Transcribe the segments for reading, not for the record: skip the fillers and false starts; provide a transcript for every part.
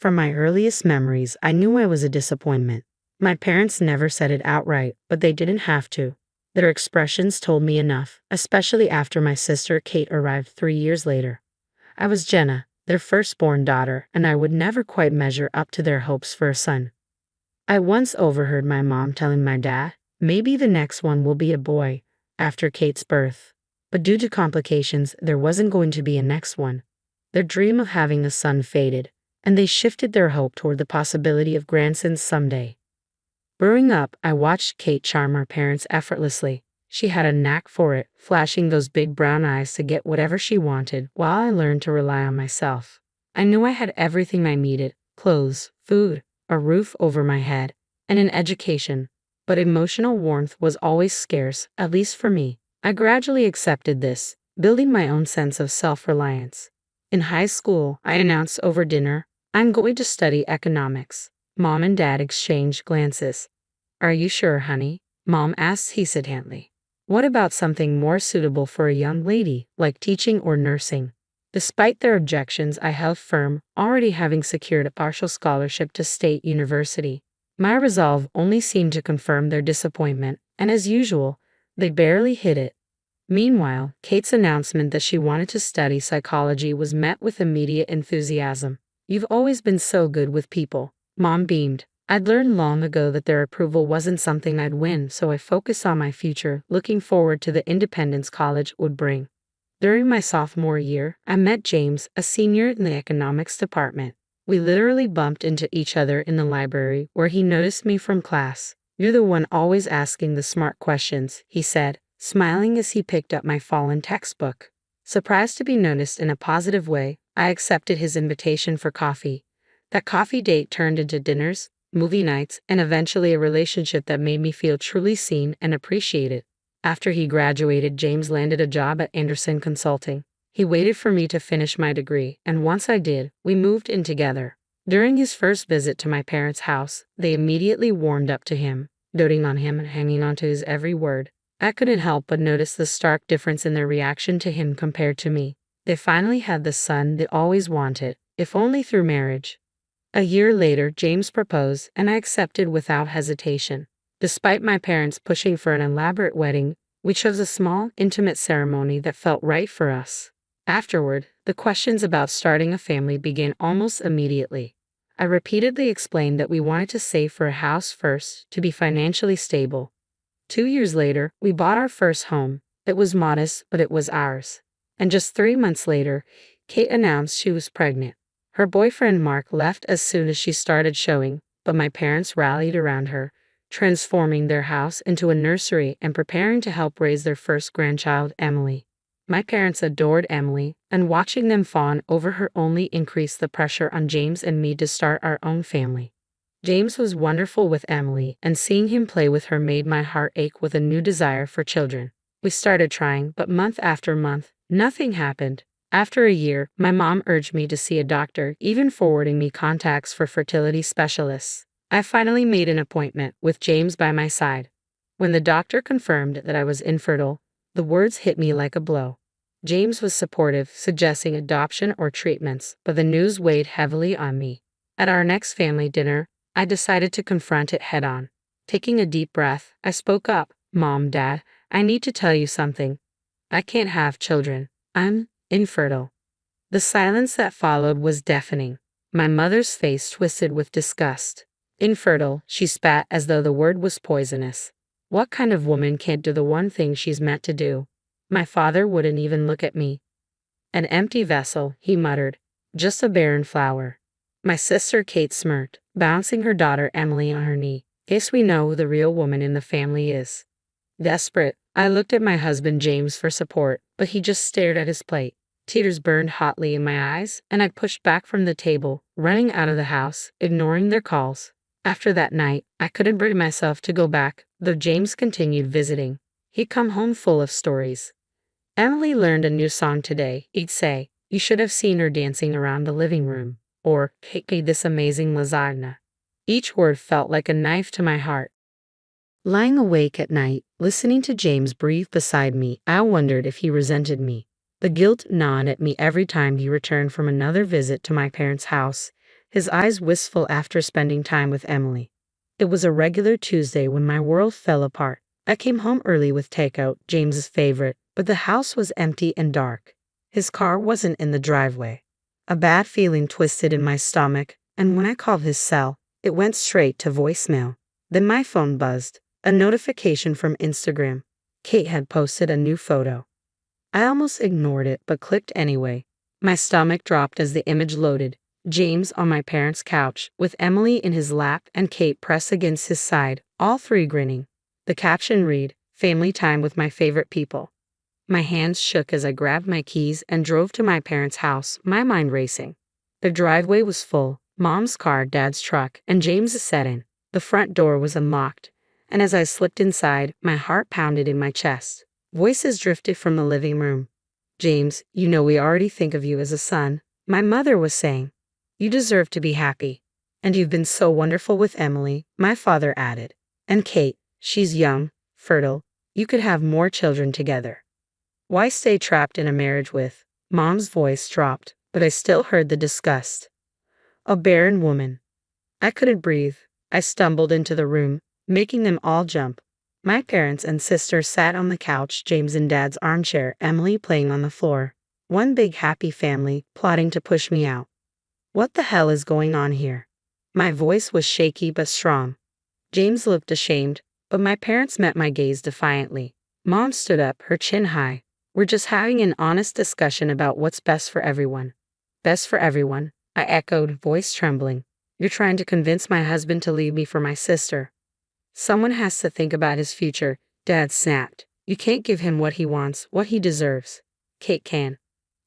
From my earliest memories, I knew I was a disappointment. My parents never said it outright, but they didn't have to. Their expressions told me enough, especially after my sister Kate arrived 3 years later. I was Jenna, their firstborn daughter, and I would never quite measure up to their hopes for a son. I once overheard my mom telling my dad, maybe the next one will be a boy, after Kate's birth. But due to complications, there wasn't going to be a next one. Their dream of having a son faded, and they shifted their hope toward the possibility of grandsons someday. Growing up, I watched Kate charm our parents effortlessly. She had a knack for it, flashing those big brown eyes to get whatever she wanted, while I learned to rely on myself. I knew I had everything I needed: clothes, food, a roof over my head, and an education. But emotional warmth was always scarce, at least for me. I gradually accepted this, building my own sense of self-reliance. In high school, I announced over dinner, I'm going to study economics. Mom and Dad exchanged glances. Are you sure, honey? Mom asked hesitantly. What about something more suitable for a young lady, like teaching or nursing? Despite their objections, I held firm, already having secured a partial scholarship to State University. My resolve only seemed to confirm their disappointment, and as usual, they barely hid it. Meanwhile, Kate's announcement that she wanted to study psychology was met with immediate enthusiasm. You've always been so good with people. Mom beamed. I'd learned long ago that their approval wasn't something I'd win, so I focused on my future, looking forward to the independence college would bring. During my sophomore year, I met James, a senior in the economics department. We literally bumped into each other in the library, where he noticed me from class. You're the one always asking the smart questions, he said, smiling as he picked up my fallen textbook. Surprised to be noticed in a positive way, I accepted his invitation for coffee. That coffee date turned into dinners, movie nights, and eventually a relationship that made me feel truly seen and appreciated. After he graduated, James landed a job at Anderson Consulting. He waited for me to finish my degree, and once I did, we moved in together. During his first visit to my parents' house, they immediately warmed up to him, doting on him and hanging on to his every word. I couldn't help but notice the stark difference in their reaction to him compared to me. They finally had the son they always wanted, if only through marriage. A year later, James proposed, and I accepted without hesitation. Despite my parents pushing for an elaborate wedding, we chose a small, intimate ceremony that felt right for us. Afterward, the questions about starting a family began almost immediately. I repeatedly explained that we wanted to save for a house first, to be financially stable. 2 years later, we bought our first home. It was modest, but it was ours. And just 3 months later, Kate announced she was pregnant. Her boyfriend Mark left as soon as she started showing, but my parents rallied around her, transforming their house into a nursery and preparing to help raise their first grandchild, Emily. My parents adored Emily, and watching them fawn over her only increased the pressure on James and me to start our own family. James was wonderful with Emily, and seeing him play with her made my heart ache with a new desire for children. We started trying, but month after month, nothing happened. After a year, my mom urged me to see a doctor, even forwarding me contacts for fertility specialists. I finally made an appointment, with James by my side. When the doctor confirmed that I was infertile, the words hit me like a blow. James was supportive, suggesting adoption or treatments, but the news weighed heavily on me. At our next family dinner, I decided to confront it head-on. Taking a deep breath, I spoke up. Mom, Dad, I need to tell you something. I can't have children. I'm infertile. The silence that followed was deafening. My mother's face twisted with disgust. Infertile, she spat as though the word was poisonous. What kind of woman can't do the one thing she's meant to do? My father wouldn't even look at me. An empty vessel, he muttered. Just a barren flower. My sister Kate smirked, bouncing her daughter Emily on her knee. Guess we know who the real woman in the family is. Desperate, I looked at my husband James for support, but he just stared at his plate. Tears burned hotly in my eyes, and I pushed back from the table, running out of the house, ignoring their calls. After that night, I couldn't bring myself to go back, though James continued visiting. He'd come home full of stories. Emily learned a new song today, he'd say. You should have seen her dancing around the living room. Or, Kate made this amazing lasagna. Each word felt like a knife to my heart. Lying awake at night, listening to James breathe beside me, I wondered if he resented me. The guilt gnawed at me every time he returned from another visit to my parents' house. his eyes wistful after spending time with Emily. It was a regular Tuesday when my world fell apart. I came home early with takeout, James's favorite, but the house was empty and dark. His car wasn't in the driveway. A bad feeling twisted in my stomach, and when I called his cell, it went straight to voicemail. Then my phone buzzed. A notification from Instagram. Kate had posted a new photo. I almost ignored it but clicked anyway. My stomach dropped as the image loaded. James on my parents' couch, with Emily in his lap and Kate pressed against his side, all three grinning. The caption read, "Family time with my favorite people." My hands shook as I grabbed my keys and drove to my parents' house, my mind racing. The driveway was full, Mom's car, Dad's truck, and James's sat in. The front door was unlocked, and as I slipped inside, my heart pounded in my chest. Voices drifted from the living room. "James, you know we already think of you as a son," my mother was saying. "You deserve to be happy. And you've been so wonderful with Emily," my father added. "And Kate, she's young, fertile. You could have more children together. Why stay trapped in a marriage with—" Mom's voice dropped, but I still heard the disgust. "A barren woman." I couldn't breathe. I stumbled into the room, making them all jump. My parents and sister sat on the couch, James in Dad's armchair, Emily playing on the floor. One big happy family, plotting to push me out. What the hell is going on here? My voice was shaky but strong. James looked ashamed, but my parents met my gaze defiantly. Mom stood up, her chin high. "We're just having an honest discussion about what's best for everyone." "Best for everyone," I echoed, voice trembling. "You're trying to convince my husband to leave me for my sister." "Someone has to think about his future," Dad snapped. "You can't give him what he wants, what he deserves. Kate can."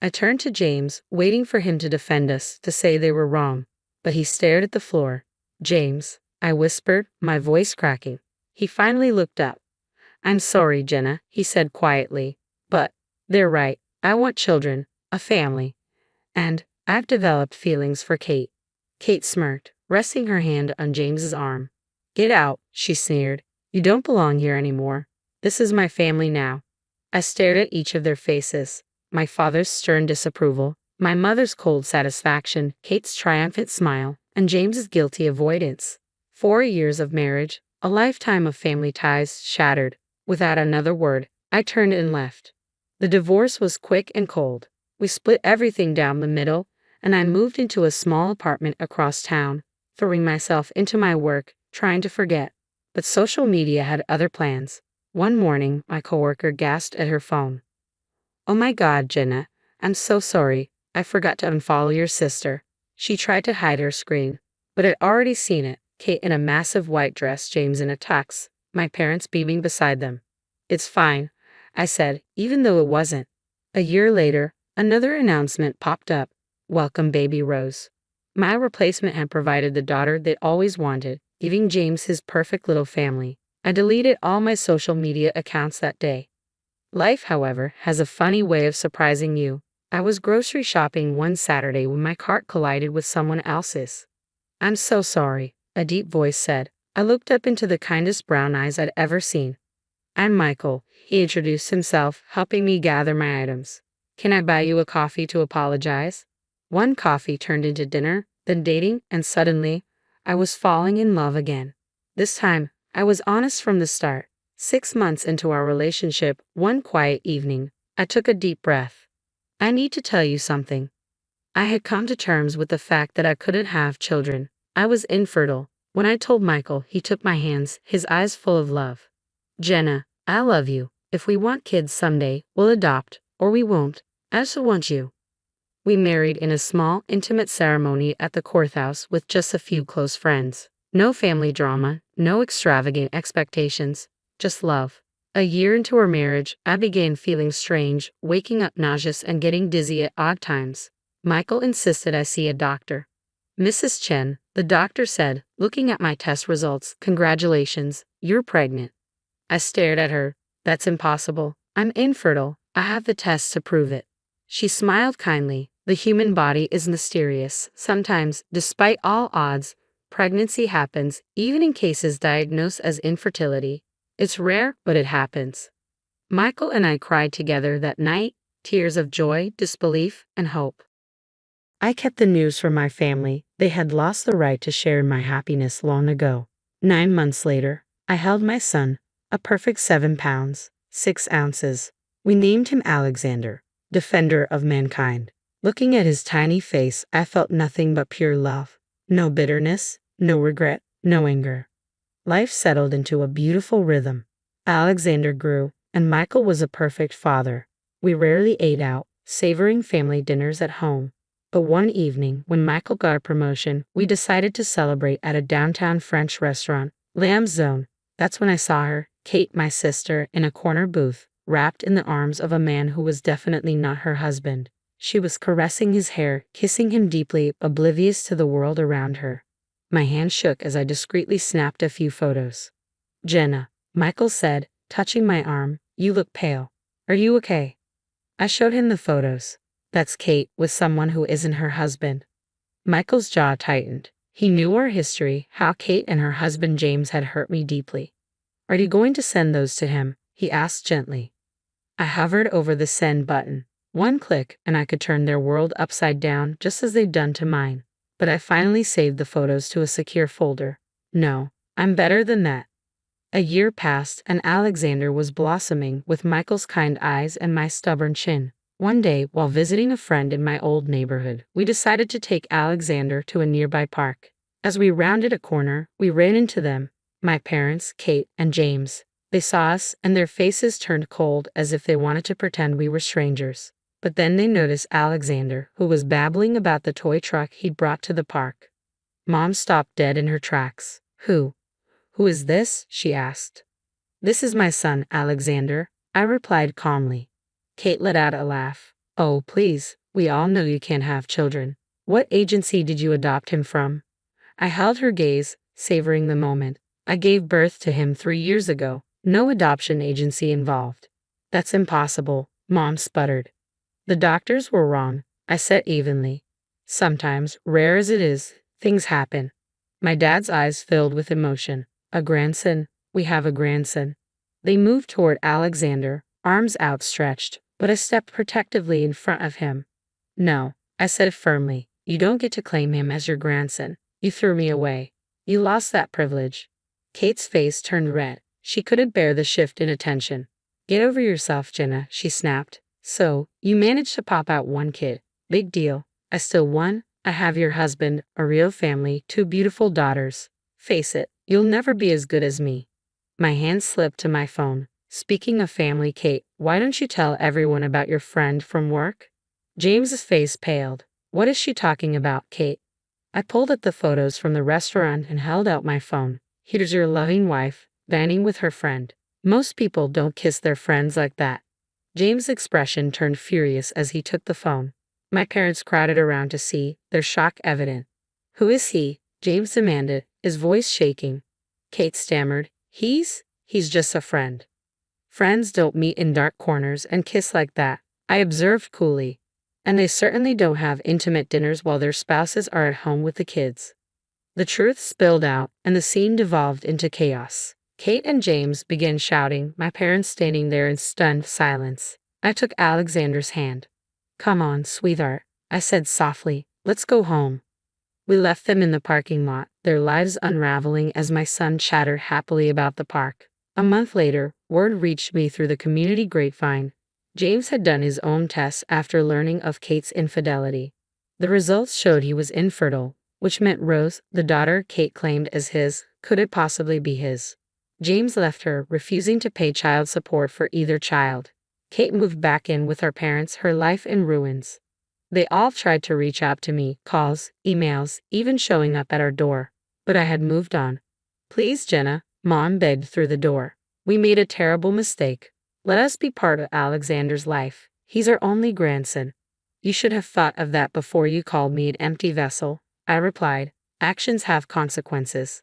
I turned to James, waiting for him to defend us, to say they were wrong. But he stared at the floor. "James," I whispered, my voice cracking. He finally looked up. "I'm sorry, Jenna," he said quietly. "But they're right. I want children, a family. And I've developed feelings for Kate." Kate smirked, resting her hand on James's arm. "Get out," she sneered. "You don't belong here anymore. This is my family now." I stared at each of their faces. My father's stern disapproval, my mother's cold satisfaction, Kate's triumphant smile, and James's guilty avoidance. 4 years of marriage, a lifetime of family ties shattered. Without another word, I turned and left. The divorce was quick and cold. We split everything down the middle, and I moved into a small apartment across town, throwing myself into my work, trying to forget. But social media had other plans. One morning, my coworker gasped at her phone. "Oh my God, Jenna, I'm so sorry. I forgot to unfollow your sister." She tried to hide her screen, but I'd already seen it. Kate in a massive white dress, James in a tux, my parents beaming beside them. "It's fine," I said, even though it wasn't. A year later, another announcement popped up. "Welcome, baby Rose." My replacement had provided the daughter they'd always wanted, giving James his perfect little family. I deleted all my social media accounts that day. Life, however, has a funny way of surprising you. I was grocery shopping one Saturday when my cart collided with someone else's. "I'm so sorry," a deep voice said. I looked up into the kindest brown eyes I'd ever seen. "I'm Michael," he introduced himself, helping me gather my items. "Can I buy you a coffee to apologize?" One coffee turned into dinner, then dating, and suddenly, I was falling in love again. This time, I was honest from the start. 6 months into our relationship, one quiet evening, I took a deep breath. "I need to tell you something." I had come to terms with the fact that I couldn't have children. I was infertile. When I told Michael, he took my hands, his eyes full of love. "Jenna, I love you. If we want kids someday, we'll adopt, or we won't. I just want you." We married in a small, intimate ceremony at the courthouse with just a few close friends. No family drama, no extravagant expectations. Just love. A year into our marriage, I began feeling strange, waking up nauseous and getting dizzy at odd times. Michael insisted I see a doctor. "Mrs. Chen," the doctor said, looking at my test results, "congratulations, you're pregnant." I stared at her. "That's impossible. I'm infertile. I have the tests to prove it." She smiled kindly. "The human body is mysterious. Sometimes, despite all odds, pregnancy happens, even in cases diagnosed as infertility. It's rare, but it happens." Michael and I cried together that night, tears of joy, disbelief, and hope. I kept the news from my family. They had lost the right to share in my happiness long ago. 9 months later, I held my son, a perfect 7 pounds, 6 ounces. We named him Alexander, defender of mankind. Looking at his tiny face, I felt nothing but pure love. No bitterness, no regret, no anger. Life settled into a beautiful rhythm. Alexander grew, and Michael was a perfect father. We rarely ate out, savoring family dinners at home. But one evening, when Michael got a promotion, we decided to celebrate at a downtown French restaurant, Lamb's Zone. That's when I saw her, Kate, my sister, in a corner booth, wrapped in the arms of a man who was definitely not her husband. She was caressing his hair, kissing him deeply, oblivious to the world around her. My hand shook as I discreetly snapped a few photos. "Jenna," Michael said, touching my arm, "you look pale. Are you okay?" I showed him the photos. "That's Kate with someone who isn't her husband." Michael's jaw tightened. He knew our history, how Kate and her husband James had hurt me deeply. "Are you going to send those to him?" he asked gently. I hovered over the send button. One click, and I could turn their world upside down just as they'd done to mine. But I finally saved the photos to a secure folder. No, I'm better than that. A year passed, and Alexander was blossoming with Michael's kind eyes and my stubborn chin. One day, while visiting a friend in my old neighborhood, we decided to take Alexander to a nearby park. As we rounded a corner, we ran into them, my parents, Kate, and James. They saw us, and their faces turned cold as if they wanted to pretend we were strangers. But then they noticed Alexander, who was babbling about the toy truck he'd brought to the park. Mom stopped dead in her tracks. Who is this?" she asked. "This is my son, Alexander," I replied calmly. Kate let out a laugh. "Oh, please, we all know you can't have children. What agency did you adopt him from?" I held her gaze, savoring the moment. "I gave birth to him 3 years ago. No adoption agency involved." "That's impossible," Mom sputtered. "The doctors were wrong," I said evenly. "Sometimes, rare as it is, things happen." My dad's eyes filled with emotion. "A grandson? We have a grandson." They moved toward Alexander, arms outstretched, but I stepped protectively in front of him. "No," I said firmly, "you don't get to claim him as your grandson. You threw me away. You lost that privilege." Kate's face turned red. She couldn't bear the shift in attention. "Get over yourself, Jenna," she snapped. "So, you managed to pop out one kid. Big deal. I still won. I have your husband, a real family, 2 beautiful daughters. Face it, you'll never be as good as me." My hand slipped to my phone. "Speaking of family, Kate, why don't you tell everyone about your friend from work?" James's face paled. "What is she talking about, Kate?" I pulled at the photos from the restaurant and held out my phone. "Here's your loving wife, dining with her friend. Most people don't kiss their friends like that." James' expression turned furious as he took the phone. My parents crowded around to see, their shock evident. "Who is he?" James demanded, his voice shaking. Kate stammered, He's just a friend." "Friends don't meet in dark corners and kiss like that," I observed coolly. "And they certainly don't have intimate dinners while their spouses are at home with the kids." The truth spilled out, and the scene devolved into chaos. Kate and James began shouting, my parents standing there in stunned silence. I took Alexander's hand. "Come on, sweetheart," I said softly. "Let's go home." We left them in the parking lot, their lives unraveling as my son chattered happily about the park. A month later, word reached me through the community grapevine. James had done his own tests after learning of Kate's infidelity. The results showed he was infertile, which meant Rose, the daughter Kate claimed as his, couldn't possibly be his. James left her, refusing to pay child support for either child. Kate moved back in with her parents, her life in ruins. They all tried to reach out to me, calls, emails, even showing up at our door. But I had moved on. "Please, Jenna," Mom begged through the door. "We made a terrible mistake. Let us be part of Alexander's life. He's our only grandson." "You should have thought of that before you called me an empty vessel," I replied. "Actions have consequences."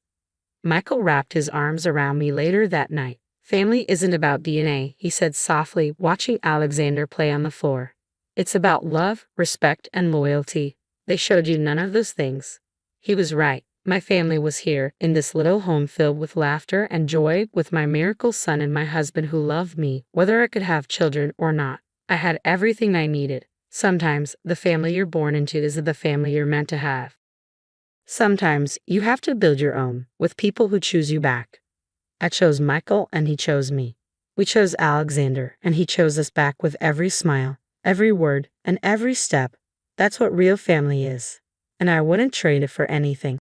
Michael wrapped his arms around me later that night. "Family isn't about DNA," he said softly, watching Alexander play on the floor. "It's about love, respect, and loyalty. They showed you none of those things." He was right. My family was here, in this little home filled with laughter and joy, with my miracle son and my husband who loved me, whether I could have children or not. I had everything I needed. Sometimes the family you're born into is the family you're meant to have. Sometimes you have to build your own with people who choose you back. I chose Michael and he chose me. We chose Alexander and he chose us back with every smile, every word, and every step. That's what real family is. And I wouldn't trade it for anything.